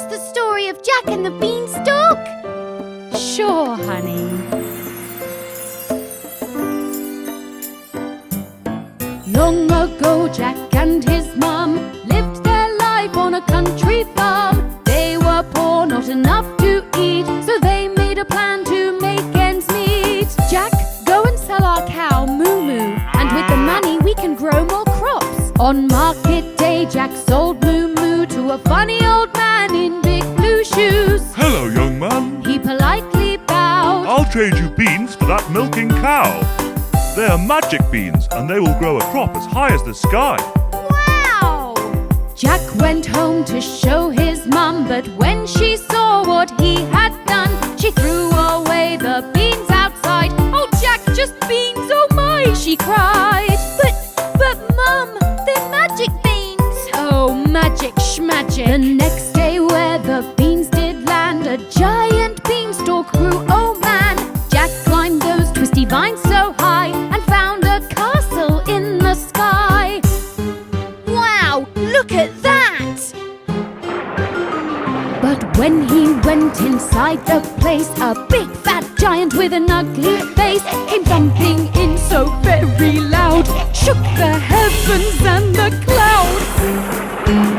the story of Jack and the Beanstalk? Sure, honey. Long ago, Jack and his mum lived their life on a country farm. They were poor, not enough to eat, so they made a plan to make ends meet. Jack, go and sell our cow, Moo Moo, and with the money we can grow more crops. On market day, Jack sold Moo Moo to a funny old man in big blue shoes. Hello, young man. He politely bowed. I'll trade you beans for that milking cow. They are magic beans, and they will grow a crop as high as the sky. Wow! Jack went home to show his mum, but when she saw what he had done, she threw away the beans outside. Oh, Jack, just beans, oh my, she cried. But Mum, they're magic beans. Oh, magic schmagic. The next day where the beans did land, a giant beanstalk grew, oh man. Jack climbed those twisty vines so high and found a castle in the sky. Wow, look at that! But when he went inside the place, a big fat giant with an ugly face came thumping in so very loud, shook the heavens and the clouds.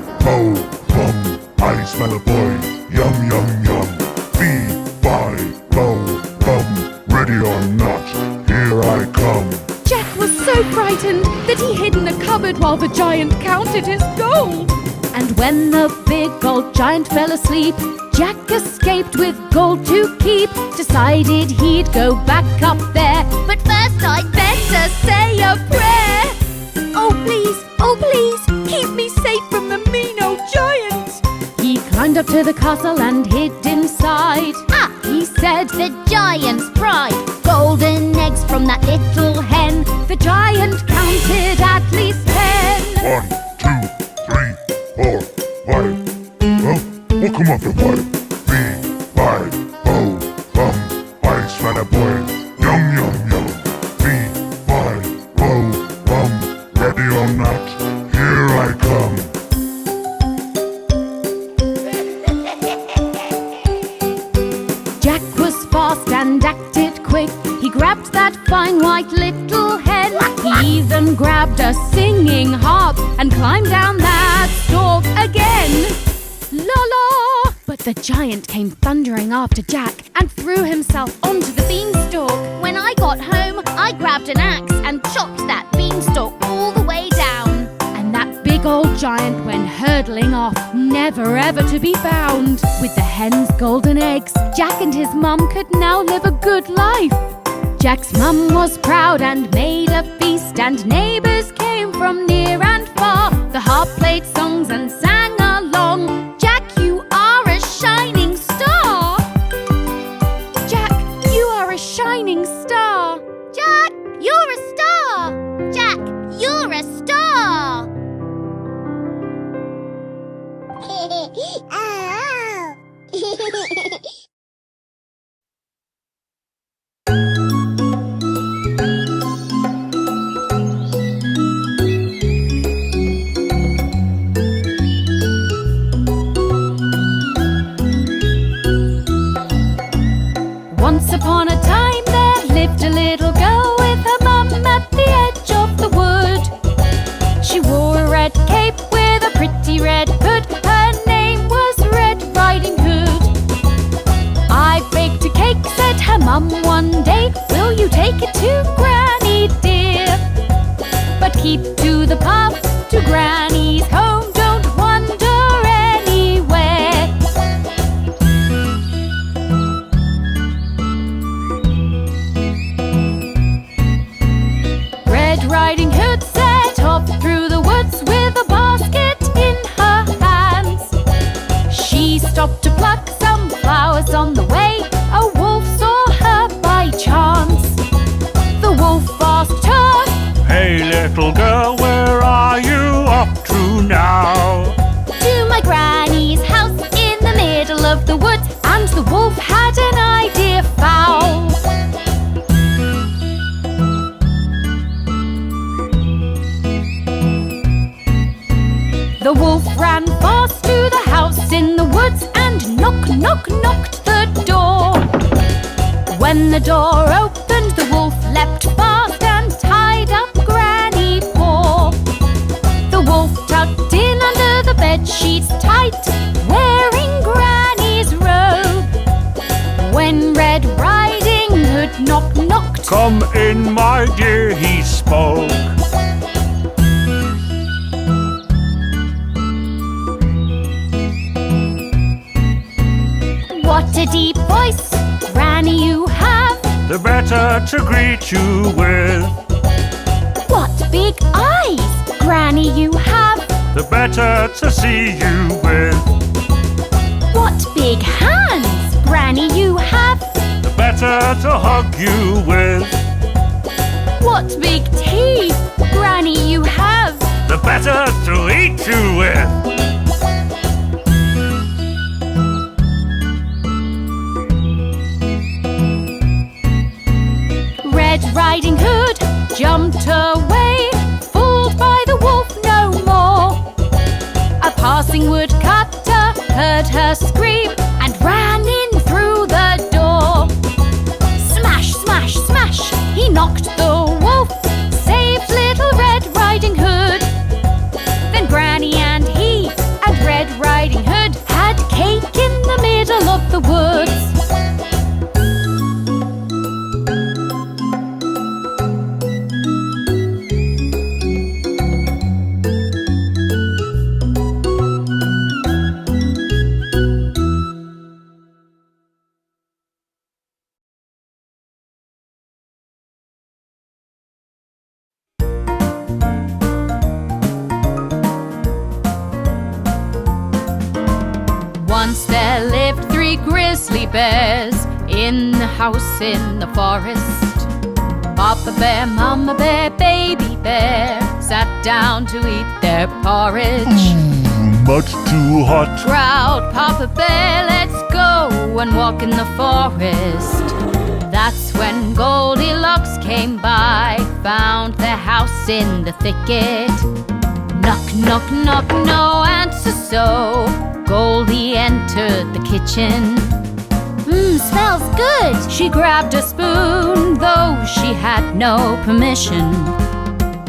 B-5-O-Bum, I smell a boy, yum yum yum. B-5-O-Bum, ready or not, here I come. Jack was so frightened that he hid in a cupboard while the giant counted his gold. And when the big old giant fell asleep, Jack escaped with gold to keep. Decided he'd go back up there, But first I'd better say a prayer. Oh please, keep me safe from the mean old giant. he climbed up to the castle and hid inside. Ah, he said the giant's pride. Golden eggs from that little hen. The giant counted at least 10. 1, 2, 3, 4, 5. Oh, what come off the pipe? B-5-O-Bum, I smell a boy, yum yum yum. B-5-O-Bum, ready or not, here I come. Jack was fast and acted quick. He grabbed that fine white little hen. He even grabbed a singing harp and climbed down that stalk again. La la! But the giant came thundering after Jack and threw himself onto the beanstalk. When I got home, I grabbed an axe and chopped that beanstalk all the way down. And that big old giant went hurtling off, never ever to be found. With the hen's golden eggs, Jack and his mum could now live a good life. Jack's mum was proud and made a feast, and neighbours came from near and far. The harp played songs and sang along. Jack, you are a shining star. Jack, you are a shining star. Jack, you're a star. Jack, you're a star. Once upon a time there lived a little girl with her mum at the edge of the wood. She wore a red cape with a pretty red hood. Her name was Red Riding Hood. I baked a cake, said her mum one day. Will you take it to Granny dear? But keep to the path to Granny's home. Don't wander anywhere. Red Riding Hood set off through the woods with a basket in her hands. She stopped to pluck some flowers on the way. A wolf saw her by chance. The wolf asked her, Hey, little girl, where are you off to now? To my granny's house in the middle of the woods. and the wolf had an idea foul. The wolf ran fast to the house in the woods and knocked the door. When the door opened, the wolf leapt fast and tied up Granny Paw. The wolf tucked in under the bed sheets tight, wearing Granny's robe. When Red Riding Hood knocked, "Come in, my dear," he spoke. What a deep voice, Granny, you have. The better to greet you with. What big eyes, Granny, you have. The better to see you with. What big hands, Granny, you have. The better to hug you with. What big teeth, Granny, you have. The better to eat you with. Red Riding Hood jumped away, fooled by the wolf no more. A passing woodcutter heard her scream and ran in through the door. Smash, smash, smash, he knocked the wolf, saved little Red Riding Hood. Then Granny and he and Red Riding Hood had cake in the middle of the woods. Once there lived 3 grizzly bears in the house in the forest. Papa Bear, Mama Bear, Baby Bear sat down to eat their porridge. Much too hot. Growled Papa Bear, let's go and walk in the forest. That's when Goldilocks came by, found their house in the thicket. Knock, knock, knock, no answer, so Goldie entered the kitchen. Smells good. She grabbed a spoon, though she had no permission.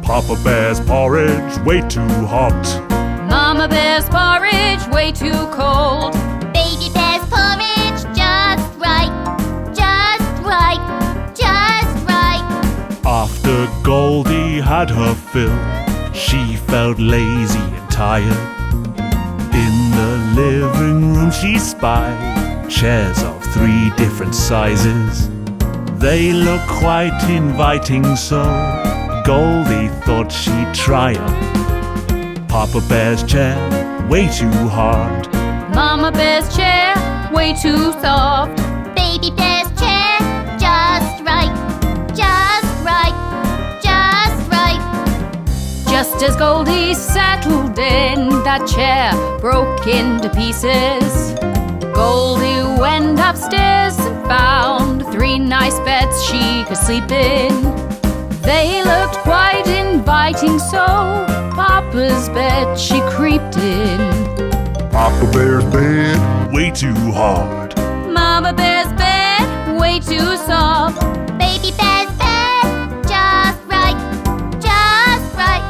Papa Bear's porridge way too hot. Mama Bear's porridge way too cold. Baby Bear's porridge just right, just right, just right. After Goldie had her fill, she felt lazy and tired. In the living room she spied chairs of 3 different sizes. They look quite inviting, so Goldie thought she'd try 'em. Papa Bear's chair, way too hard. Mama Bear's chair, way too soft. Baby Bear's chair just right, just right, just right. Just as Goldie settled in, that chair broke into pieces. Goldie went upstairs and found 3 nice beds she could sleep in. They looked quite inviting, so Papa's bed she creeped in. Papa Bear's bed. Way too hard. Mama Bear's bed, way too soft. Baby Bear's bed just right, just right,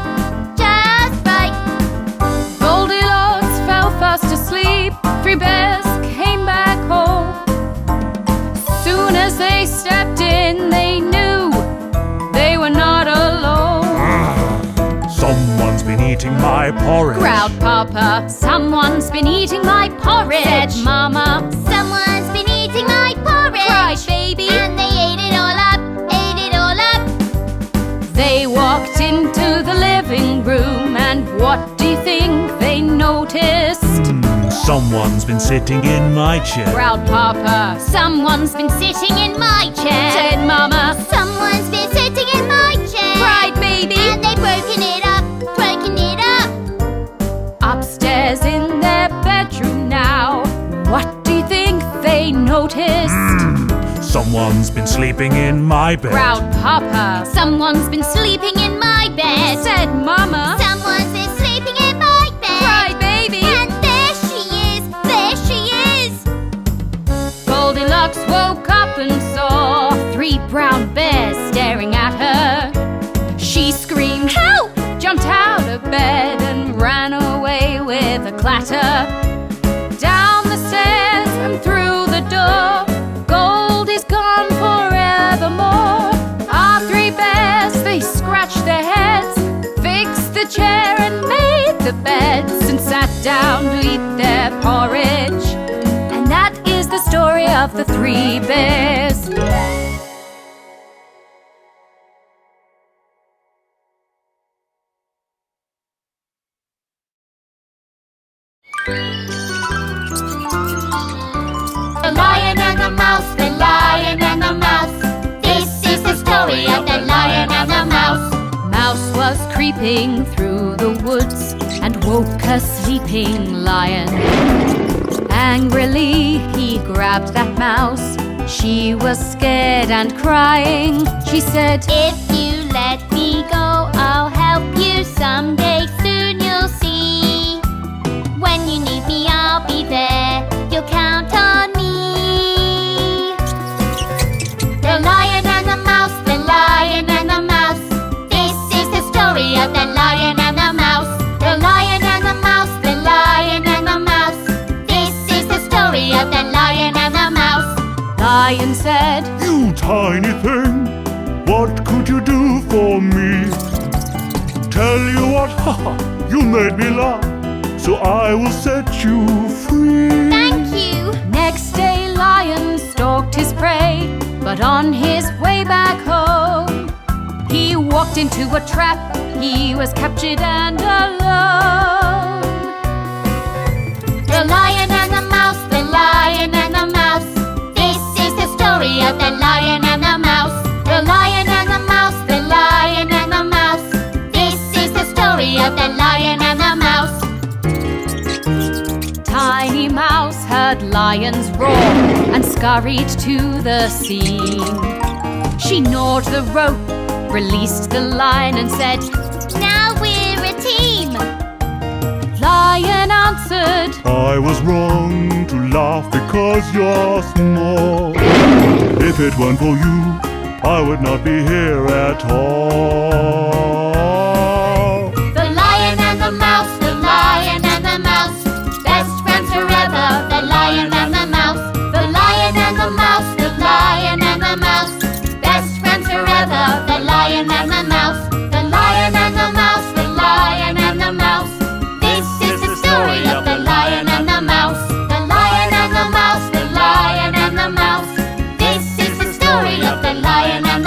just right. Goldilocks fell fast asleep. 3 bears came back home. Soon as they stepped in, they knew they were not alone. Someone's been eating my porridge. Growled Papa, someone's been eating my porridge. Said Mama, Someone's been eating my porridge. cried Baby. And they ate it all up, ate it all up. They walked into the living room, and what do you think they noticed? Someone's been sitting in my chair. Growled Papa, someone's been sitting in my chair. Said Mama, Someone's been sitting in my chair. cried Baby. And they've broken it up, broken it up. Upstairs in their bedroom now, what do you think they noticed? Someone's been sleeping in my bed. Growled Papa, someone's been sleeping in my bed. Said Mama, Someone's been sleeping in my bed. cried clatter. Down the stairs and through the door, Gold is gone forevermore. Our three bears, they scratched their heads, fixed the chair and made the beds, and sat down to eat their porridge. And that is the story of the three bears. The lion and the mouse, the lion and the mouse. This is the story of the lion and the mouse. Mouse was creeping through the woods and woke a sleeping lion. Angrily he grabbed that mouse. She was scared and crying. She said, If you let me go, I'll help you someday. Soon you'll see. When you need me, I'll be there. You'll count on me. The lion and the mouse, the lion and the mouse. This is the story of the lion and the mouse. The lion and the mouse, the lion and the mouse. This is the story of the lion and the mouse. Lion said, You tiny thing, what could you do for me? Tell you what, haha, you made me laugh, so I will set you free. Thank you. Next day Lion stalked his prey, but on his way back home, he walked into a trap. He was captured and alone. The lion and the mouse, the lion and the mouse. This is the story of the lion and the mouse. The lion and the mouse, the lion and the mouse. This is the story of the lion and the mouse. Tiny Mouse heard Lion's roar and scurried to the scene. She gnawed the rope, released the line and said, Now we're a team. Lion answered, I was wrong to laugh because you're small. If it weren't for you, I would not be here at all. The lion and the mouse, the lion and the mouse. Best friends forever, the lion and the mouse. The lion and the mouse, the lion and the mouse. Best friends forever, the lion and the mouse. The lion and the mouse, the lion and the mouse. This is the story of the lion and the mouse. The lion and the mouse, the lion and the mouse. This is the story of the lion and